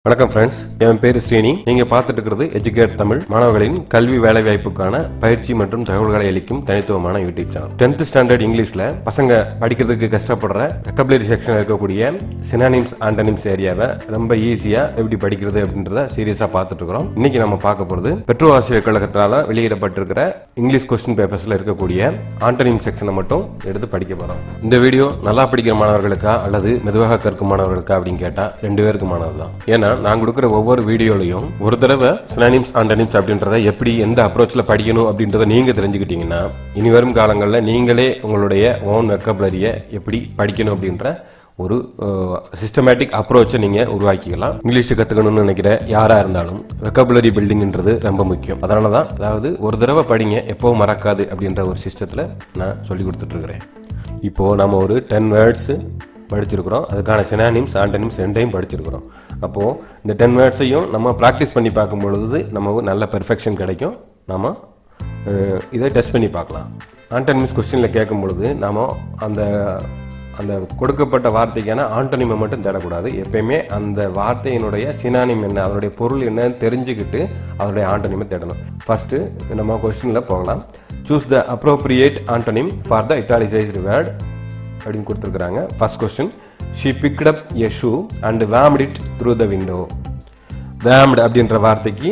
வணக்கம் ஃப்ரெண்ட்ஸ், என் பேர் ஸ்ரீனி. நீங்க பார்த்துட்டு இருக்கிறது எஜுகேர் தமிழ், மாணவர்களின் கல்வி வேலைவாய்ப்புக்கான பயிற்சி மற்றும் தகவல்களை அளிக்கும் தனித்துவமான யூடியூப் சேனல். 10th ஸ்டாண்டர்ட் இங்கிலீஷ்ல பசங்க படிக்கிறதுக்கு கஷ்டப்படுற வெக்காபுலரி செக்ஷன்ல இருக்கக்கூடிய சினானிம்ஸ் ஆண்டனிம்ஸ் ஏரியாவை ரொம்ப ஈஸியா எப்படி படிக்கிறது அப்படின்றத சீரியஸா பார்த்துட்டு இருக்கிறோம். இன்னைக்கு நம்ம பார்க்க போறது பெற்றோர் ஆசிரியர் கழகத்தால வெளியிடப்பட்டிருக்கிற இங்கிலீஷ் கொஸ்டின் பேப்பர்ஸ்ல இருக்கக்கூடிய ஆண்டனிம் செக்ஷனை மட்டும் எடுத்து படிக்க போறோம். இந்த வீடியோ நல்லா படிக்கிற மாணவர்களுக்கா அல்லது மெதுவாக கற்கும் மாணவர்களுக்கா அப்படின்னு கேட்டா 2 பேருக்கு மாணவர் தான். ஏன்னா நான் கொடுக்குற ஒவ்வொரு வீடியோலையும் ஒரு தடவை சினானிம்ஸ் ஆண்டனிம்ஸ் அப்படின்றத எப்படி எந்த அப்ரோச்ல படிக்கணும் அப்படின்றத நீங்க தெரிஞ்சுக்கிட்டீங்கன்னா இனி வரும் காலங்களில் நீங்களே உங்களுடைய ஓன் வெக்காபுலரியை எப்படி படிக்கணும் அப்படின்ற ஒரு சிஸ்டமேட்டிக் அப்ரோச்சை நீங்க உருவாக்கிக்கலாம். இங்கிலீஷ் கத்துக்கணும்னு நினைக்கிற யாரா இருந்தாலும் வெக்காபுலரி பில்டிங்ன்றது ரொம்ப முக்கியம். அதனாலதான் அதாவது ஒரு தடவை படிங்க எப்பவும் மறக்காது அப்படின்ற ஒரு சிஸ்டத்துல நான் சொல்லி கொடுத்துட்டு இருக்கிறேன். இப்போ நம்ம ஒரு 10 வேர்ட்ஸ் படிச்சிருக்கிறோம். அதுக்கான சினானிம்ஸ் ஆண்டனிம்ஸ் ரெண்டையும் படிச்சிருக்கிறோம். அப்போது இந்த 10 வேர்ட்ஸையும் நம்ம ப்ராக்டிஸ் பண்ணி பார்க்கும் பொழுது நமக்கு நல்ல பெர்ஃபெக்ஷன் கிடைக்கும். நம்ம இதை டெஸ்ட் பண்ணி பார்க்கலாம். ஆண்டனிம்ஸ் கொஸ்டினில் கேட்கும் பொழுது நம்ம அந்த அந்த கொடுக்கப்பட்ட வார்த்தைக்கான ஆண்டனிமை மட்டும் தேடக்கூடாது. எப்பயுமே அந்த வார்த்தையினுடைய சினானிம் என்ன, அதனுடைய பொருள் என்னன்னு தெரிஞ்சுக்கிட்டு அதனுடைய ஆண்டனிமை தேடணும். ஃபர்ஸ்ட் நம்ம கொஸ்டினில் போகலாம். Choose the appropriate antonym for the italicised word அப்படின்னு கொடுத்துருக்காங்க. First question, she picked up a shoe and whammed it through the window. whammed அப்படின்ற வார்த்தைக்கு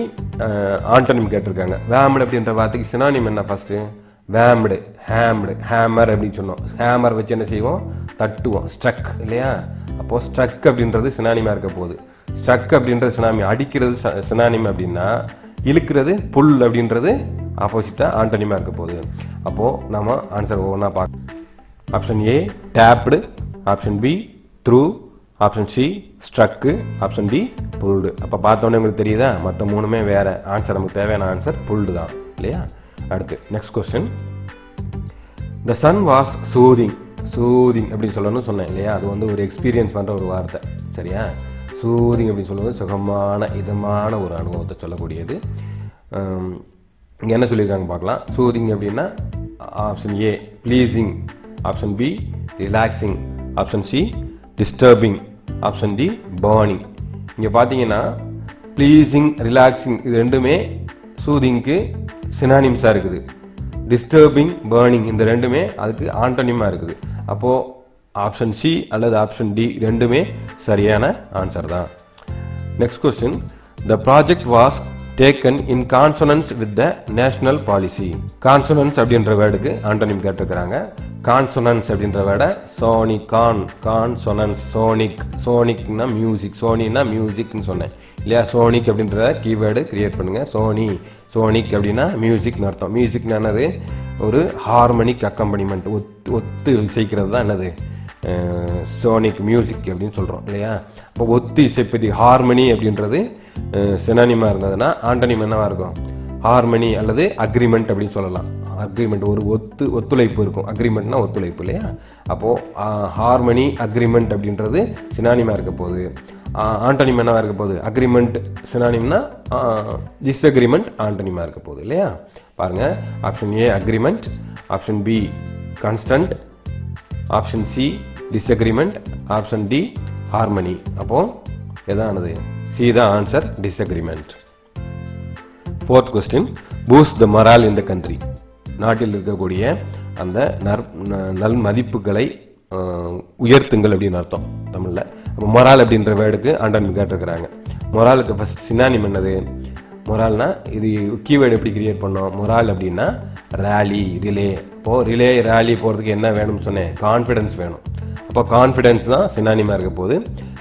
ஆண்டனிம் கேட்டிருக்காங்க. whammed அப்படின்ற வார்த்தைக்கு சினானிம் என்ன? ஃபர்ஸ்ட் whammed, hammed, hammer அப்படின்னு சொன்னோம். ஹேமர் வச்சு என்ன செய்வோம்? தட்டுவோம். ஸ்ட்ரக் இல்லையா? அப்போ ஸ்ட்ரக் அப்படின்றது சினானிமா இருக்க போகுது. ஸ்ட்ரக் அப்படின்றது சினானிம், அடிக்கிறது சினானிம் அப்படின்னா இழுக்கிறது புல் அப்படின்றது ஆப்போசிட்டா ஆண்டனிமா இருக்க போகுது. அப்போ நம்ம ஆன்சர் ஒவ்வொன்றா பார்க்க. Option A tapped, option B threw, option C struck, option D pulled. அப்போ பார்த்தோன்னே உங்களுக்கு தெரியுதா? மற்ற 3மே வேற. ஆன்சர் நமக்கு தேவையான ஆன்சர் புல்டு தான் இல்லையா? அடுத்து next question, the sun was soothing. Soothing அப்படின்னு சொல்லணும்னு சொன்னேன் இல்லையா? அது வந்து ஒரு எக்ஸ்பீரியன்ஸ் பண்ணுற ஒரு வார்த்தை. சரியா? சூதிங் அப்படின்னு சொல்லுவது சுகமான இதமான ஒரு அனுபவத்தை சொல்லக்கூடியது. இங்கே என்ன சொல்லியிருக்காங்க பார்க்கலாம். சூதிங் அப்படின்னா option A pleasing, option B relaxing, option C disturbing, option D burning. இங்கே பார்த்தீங்கன்னா ப்ளீஸிங், ரிலாக்ஸிங் இது ரெண்டுமே சூதிங்க்கு சினானிம்ஸாக இருக்குது. டிஸ்டர்பிங், பர்னிங் இந்த ரெண்டுமே அதுக்கு ஆண்டனிமாக இருக்குது. அப்போது ஆப்ஷன் சி அல்லது ஆப்ஷன் டி ரெண்டுமே சரியான ஆன்சர் தான். Next question, the project was taken in consonance with the national policy. Consonants அப்படின்ற வேர்டுக்கு ஆண்டனிம் கேட்டிருக்கிறாங்க. கான்சோனன்ஸ் அப்படின்ற வேர்டை சோனிகான், கான்சோனன்ஸ், சோனிக், சோனிக்னா மியூசிக், சோனினா மியூசிக்னு சொன்னேன் இல்லையா? சோனிக் அப்படின்ற கீவேர்டு கிரியேட் பண்ணுங்க. சோனி, சோனிக் அப்படின்னா மியூசிக்னு அர்த்தம். மியூசிக்னா என்னது? ஒரு ஹார்மோனிக் அக்கம்பனிமெண்ட், ஒத்து இசைக்கிறது தான் என்னது சோனிக் மியூசிக் அப்படின்னு சொல்கிறோம் இல்லையா? இப்போ ஒத்து இசைப்பதி ஹார்மனி அப்படின்றது சினானிமா இருந்ததுன்னா ஆண்டனிம் என்னவா இருக்கும்? ஹார்மனி அல்லது அக்ரிமெண்ட் அப்படின்னு சொல்லலாம். அக்ரிமெண்ட் ஒரு ஒத்துழைப்பு இருக்கும். அக்ரிமெண்ட்னா ஒத்துழைப்பு இல்லையா? அப்போது ஹார்மனி அக்ரிமெண்ட் அப்படின்றது சினானிமா இருக்க போகுது. ஆண்டனிம் என்னவா இருக்க போகுது? அக்ரிமெண்ட் சினானிம்னா டிஸ்அக்ரிமெண்ட் ஆண்டனிமா இருக்க போகுது இல்லையா? பாருங்க, option A agreement, option B constant, option C disagreement, option D harmony. அப்போ எதானது? சி தான் answer, disagreement. Fourth question, boost the morale in the country. நாட்டில் இருக்கக்கூடிய அந்த நல் மதிப்புகளை உயர்த்துங்கள் அப்படின்னு அர்த்தம் தமிழில். அப்போ மொரால் அப்படின்ற வேர்டுக்கு ஆண்டனிம் கேட்டிருக்கிறாங்க. மொராலுக்கு ஃபர்ஸ்ட் சினானிம் என்னது? மொரால்னா இது கீவேர்டு எப்படி கிரியேட் பண்ணோம்? மொரால் அப்படின்னா ரேலி, ரிலே. இப்போது ரிலே ரேலி போகிறதுக்கு என்ன வேணும்னு சொன்னேன்? கான்ஃபிடன்ஸ் வேணும். அப்போ கான்ஃபிடன்ஸ் தான் சினானிமாக இருக்க போகுது.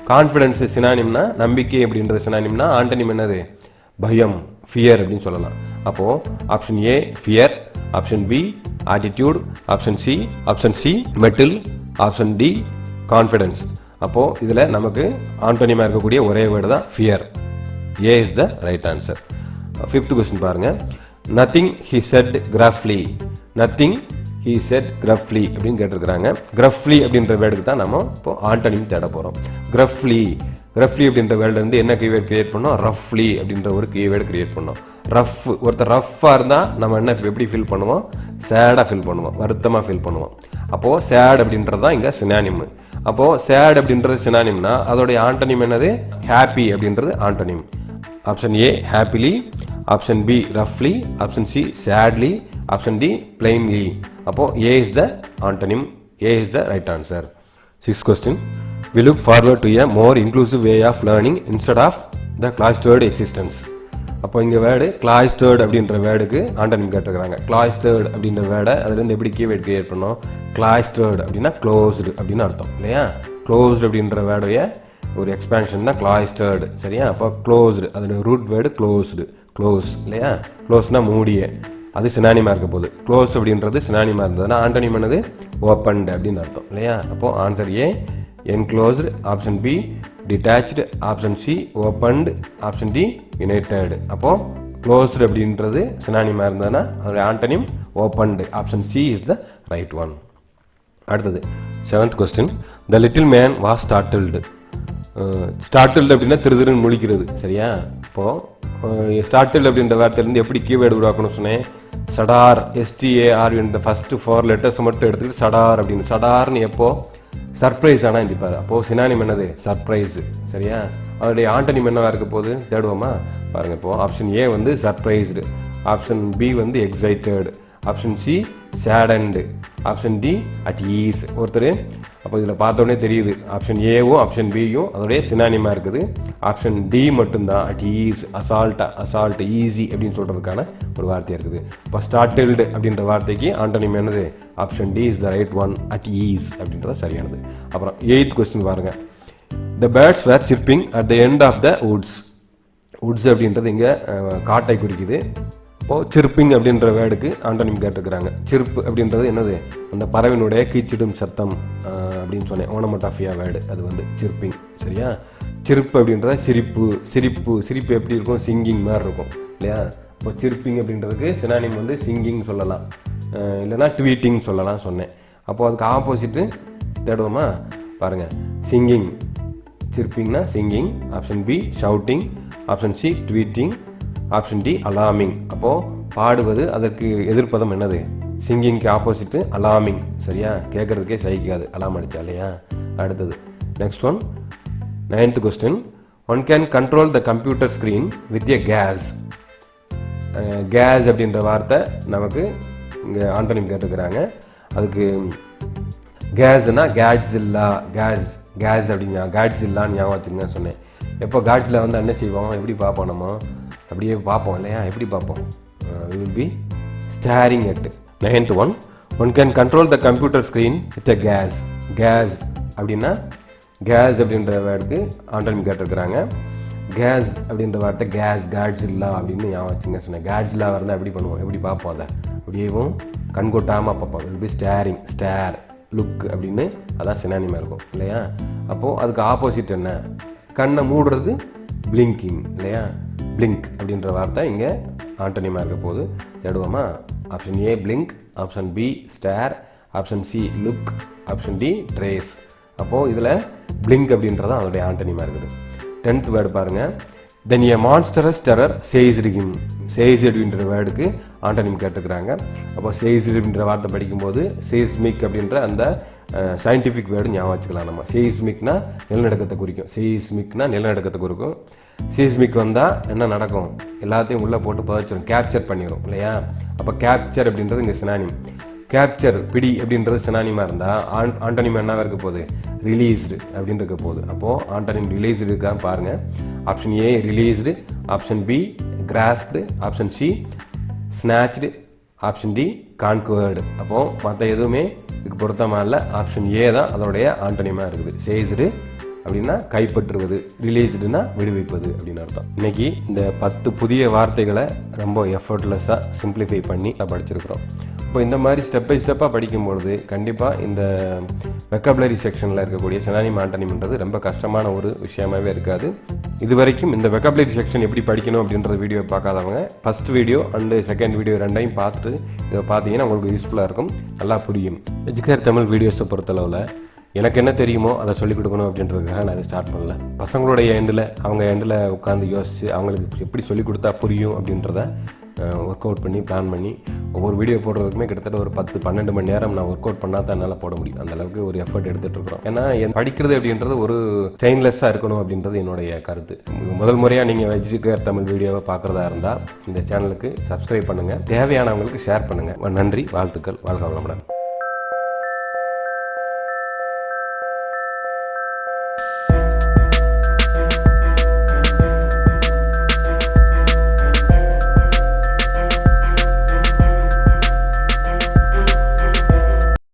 கான்ஃபிடன்ஸ் சினானிம்னா நம்பிக்கை அப்படின்றது சினானிம்னா ஆண்டனிம் என்னது? பயம், ஃபியர் அப்படின்னு சொல்லலாம். அப்போது option A fear, option B attitude, option C mettle, option D confidence. அப்போது இதில் நமக்கு ஆண்டனிமாக இருக்கக்கூடிய ஒரே வேர்டு தான் fear. A is the right answer. Fifth question பாருங்க. Nothing he said gruffly. Nothing he said gruffly அப்படின்னு கேட்டிருக்கிறாங்க. கிரஃப்லி அப்படின்ற வேர்டுக்கு தான் நம்ம இப்போ ஆண்டனிம் தேட போகிறோம். கிரஃப்லி அப்படின்ற வேர்டு வந்து என்ன கீவேர்டு கிரியேட் பண்ணோம்? ரஃப்லி அப்படின்ற ஒரு கீவேர்டு கிரியேட் பண்ணோம். ரஃப், ஒருத்தர் ரஃப்பாக இருந்தால் நம்ம என்ன எப்படி ஃபீல் பண்ணுவோம்? சேடாக ஃபீல் பண்ணுவோம், வருத்தமாக ஃபீல் பண்ணுவோம். அப்போது சேட் அப்படின்றது தான் இங்கே சினானிம். அப்போது சேட் அப்படின்றது சினானிம்னா அதோடைய ஆண்டனிம் என்னது? ஹாப்பி அப்படின்றது antonym. Option A happily, option B ரஃப்லி, option C sadly, option D plainly. அப்போது A is the antonym. A is the right answer. 6th question. We look forward to a more inclusive way of learning instead of the cloistered existence. அப்போ இங்கே word cloistered அப்படின்ற வேர்டுக்கு antonym கேட்டிருக்கிறாங்க. cloistered அப்படின்ற வேர்டை அதுலேருந்து எப்படி கீவேர்டு கிரியேட் பண்ணோம்? cloistered அப்படின்னா க்ளோஸ்டு அப்படின்னு அர்த்தம் இல்லையா? க்ளோஸ்டு அப்படின்ற வேர்டைய ஒரு எக்ஸ்பேன்ஷன் தான் cloistered. சரியா? அப்போ க்ளோஸ்டு அதோட ரூட் வேர்டு க்ளோஸ்டு, க்ளோஸ் இல்லையா? க்ளோஸ்னா மூடிய, அது சினானிமாக இருக்க போகுது. க்ளோஸ் அப்படின்றது சினானிமாக இருந்ததுன்னா ஆண்டனிம் என்னது? ஓப்பன்டு அப்படின்னு அர்த்தம் இல்லையா? அப்போது answer A enclosed, option B detached, option C opened, option D united. அப்போது க்ளோஸ்டு அப்படின்றது சினானிமாக இருந்ததுன்னா அதோடைய antonym opened. Option C is the right one. அடுத்தது 7th question. The little man was startled. Startled அப்படின்னா திருதிருன்னு முழிக்கிறது. சரியா? இப்போது ஸ்டார்டில்டு அப்படின்ற வார்த்தையிலேருந்து எப்படி கீவேர்டு உருவாக்கணும்னு சொன்னேன். சடார், STAR இந்த ஃபஸ்ட்டு 4 letters மட்டும் எடுத்துக்கிட்டு சடார் அப்படின்னு. சடார்னு எப்போ? சர்ப்ரைஸ் ஆனால் இருப்பார். அப்போது சினானிம் என்னது? சர்ப்ரைஸு. சரியா? அதோடைய ஆண்டனிம் என்னவா இருக்க போகுது தேடுவோமா? பாருங்கள். இப்போது ஆப்ஷன் ஏ வந்து சர்ப்ரைஸ்டு, ஆப்ஷன் பி வந்து excited, option C saddened, option D at ease. ஒருத்தர் அப்போ இதில் பார்த்தோன்னே தெரியுது ஆப்ஷன் ஏவும் ஆப்ஷன் பியும் அதோடைய சினானிமாக இருக்குது. ஆப்ஷன் டி மட்டும்தான் அட் ஈஸ், அசால்ட்டு ஈஸி அப்படின்னு சொல்கிறதுக்கான ஒரு வார்த்தையாக இருக்குது. இப்போ ஸ்டார்டில்டு அப்படின்ற வார்த்தைக்கு ஆண்டனிம் என்னது? Option D is the right one, at ease அப்படின்றது சரியானது. அப்புறம் 8th question பாருங்கள். The birds were chirping at the end of the woods. Woods அப்படின்றது இங்கே காட்டை குறிக்குது. இப்போது சிர்பிங் அப்படின்ற வேர்டுக்கு ஆண்டனிம் கேட்டிருக்கிறாங்க. சிர்ப்பு அப்படின்றது என்னது? அந்த பறவையினுடைய கீச்சிடும் சத்தம் அப்படின்னு சொன்னேன். ஓனமோட்டாஃபியா வேர்டு அது வந்து சிர்பிங். சரியா? சிரிப்பு அப்படின்றத சிரிப்பு, சிரிப்பு எப்படி இருக்கும்? சிங்கிங் மாதிரி இருக்கும் இல்லையா? இப்போ சிர்பிங் அப்படின்றதுக்கு சினானிம் வந்து சிங்கிங் சொல்லலாம், இல்லைனா ட்வீட்டிங் சொல்லலாம் சொன்னேன். அப்போது அதுக்கு ஆப்போசிட்டு தேடுவோமா? பாருங்கள். சிங்கிங், சிர்பிங்னா singing, option B shouting, option C tweeting, option D alarming. அப்போது பாடுவது அதற்கு எதிர்ப்பதம் என்னது? சிங்கிங்க்கு ஆப்போசிட்டு அலார்மிங். சரியா? கேட்குறதுக்கே சகிக்காது அலாம் அடித்தா இல்லையா? அடுத்தது next one 9th question. One can control the computer screen with a case. Case அப்படின்ற வார்த்தை நமக்கு இங்கே ஆண்டனிம் கேட்டுக்கிறாங்க. அதுக்கு கேஸ்னா கேட்ஸில்லா, கேஸ் அப்படிங்க கேட்ஸில்லான்னு ஞாபகம் வச்சுங்க சொன்னேன். எப்போ காட்ஸில் வந்து என்ன செய்வோம்? எப்படி பார்ப்போம்? நம்ம அப்படியே பார்ப்போம் இல்லையா? எப்படி பார்ப்போம்? we will be staring at. 9th one. One can control the computer screen with a gas. Gas அப்படின்னா கேஸ் அப்படின்ற வேர்டுக்கு ஆண்டனிம் கேட்டிருக்கிறாங்க. கேஸ் அப்படின்ற வார்த்தை காட்ஸில்லா அப்படின்னு ஞாபகம் வச்சுங்க சொன்னேன். காட்ஸில்லா இருந்தால் எப்படி பண்ணுவோம்? எப்படி பார்ப்போம்? அதை அப்படியேவும் கண் கொட்டாமல் பார்ப்போம். will be staring, stare, look அப்படின்னு அதான் சினானிமாக இருக்கும் இல்லையா? அப்போது அதுக்கு ஆப்போசிட் என்ன? கண்ணை மூடுறது பிளிங்கிங் இல்லையா? பிளிங்க் அப்படின்ற வார்த்தை இங்கே ஆண்டனிமாக இருக்க போது தேடுவோமா? Option A blink, option B stare, option C look, option D trace. அப்போது இதில் பிளிங்க் அப்படின்றதான் அதோடைய ஆண்டனிமாக இருக்குது. 10th வேர்டு பாருங்கள். தென் ஏ மான்ஸ்டரஸ் டெரர் சேய்ஸ்டு ஹிம். சேய்ஸ்டு அப்படின்ற வேர்டுக்கு ஆண்டனிம் கேட்டுக்கிறாங்க. அப்போ சேய்ஸ்டு அப்படின்ற வார்த்தை படிக்கும்போது சேஸ்மிக் அப்படின்ற அந்த சயின்டிஃபிக் வேர்டு ஞாபகம் வச்சுக்கலாம் நம்ம. சேஸ்மிக்னா நிலநடுக்கத்தை குறிக்கும். சேஸ்மிக்னா நிலநடுக்கத்தை குறிக்கும். சீஸ்மிக் வந்தால் என்ன நடக்கும்? எல்லாத்தையும் உள்ளே போட்டு புதைச்சிடும், கேப்சர் பண்ணிடும் இல்லையா? அப்போ கேப்சர் அப்படின்றது இங்கே சினானிம். கேப்சர் பிடி அப்படின்றது சினானிமாக இருந்தால் ஆண்டனிம் என்னவாக இருக்க போகுது? ரிலீஸ்டு அப்படின்னு இருக்க போகுது. அப்போது ஆண்டனிம் ரிலீஸ்டு இருக்கா பாருங்கள். Option A released, option B crossed, option C snatched, option D conquered. அப்போது மற்ற எதுவுமே இதுக்கு பொருத்தமாக இல்லை. ஆப்ஷன் ஏ தான் அதோடைய ஆண்டனிமாக இருக்குது. சேய்ஸ்டு அப்படின்னா கைப்பற்றுவது, ரிலீஸ்டுனா விடுவிப்பது அப்படின்னு அர்த்தம். இன்னைக்கு இந்த 10 புதிய வார்த்தைகளை ரொம்ப எஃபர்ட்லெஸ்ஸாக சிம்பிளிஃபை பண்ணி படிச்சிருக்கிறோம். இப்போ இந்த மாதிரி ஸ்டெப் பை ஸ்டெப்பாக படிக்கும்பொழுது கண்டிப்பாக இந்த வெக்காபுலரி செக்ஷனில் இருக்கக்கூடிய சினானிம் ஆண்டனிம்ன்றது ரொம்ப கஷ்டமான ஒரு விஷயமாகவே இருக்காது. இது வரைக்கும் இந்த வெக்காபுலரி செக்ஷன் எப்படி படிக்கணும் அப்படின்ற வீடியோ பார்க்காதவங்க first video and second video ரெண்டையும் பார்த்துட்டு இதை பார்த்தீங்கன்னா உங்களுக்கு யூஸ்ஃபுல்லாக இருக்கும், நல்லா புரியும். எஜுகேர் தமிழ் வீடியோஸை பொறுத்தளவில் எனக்கு என்ன தெரியுமோ அதை சொல்லிக் கொடுக்கணும் அப்படின்றதுக்காக நான் அதை ஸ்டார்ட் பண்ணல. பசங்களுடைய அவங்க எண்டில் உட்காந்து யோசித்து அவங்களுக்கு எப்படி சொல்லிக் கொடுத்தா புரியும் அப்படின்றத ஒர்க் அவுட் பண்ணி பிளான் பண்ணி ஒவ்வொரு வீடியோ போடுறதுக்குமே கிட்டத்தட்ட ஒரு 10-12 மணி நேரம் நான் ஒர்க் அவுட் பண்ணால் தான் என்னால் போட முடியும். அந்த அளவுக்கு ஒரு எஃபர்ட் எடுத்துட்டு இருக்கிறோம். ஏன்னா படிக்கிறது அப்படின்றது ஒரு செயின்லெஸ்ஸாக இருக்கணும் அப்படின்றது என்னுடைய கருத்து. முதல் முறையாக நீங்கள் எஜுகேர் தமிழ் வீடியோவை பார்க்குறதா இருந்தால் இந்த சேனலுக்கு சப்ஸ்கிரைப் பண்ணுங்கள், தேவையானவங்களுக்கு ஷேர் பண்ணுங்கள். நன்றி, வாழ்த்துக்கள், வாழ்க வளமுடன்.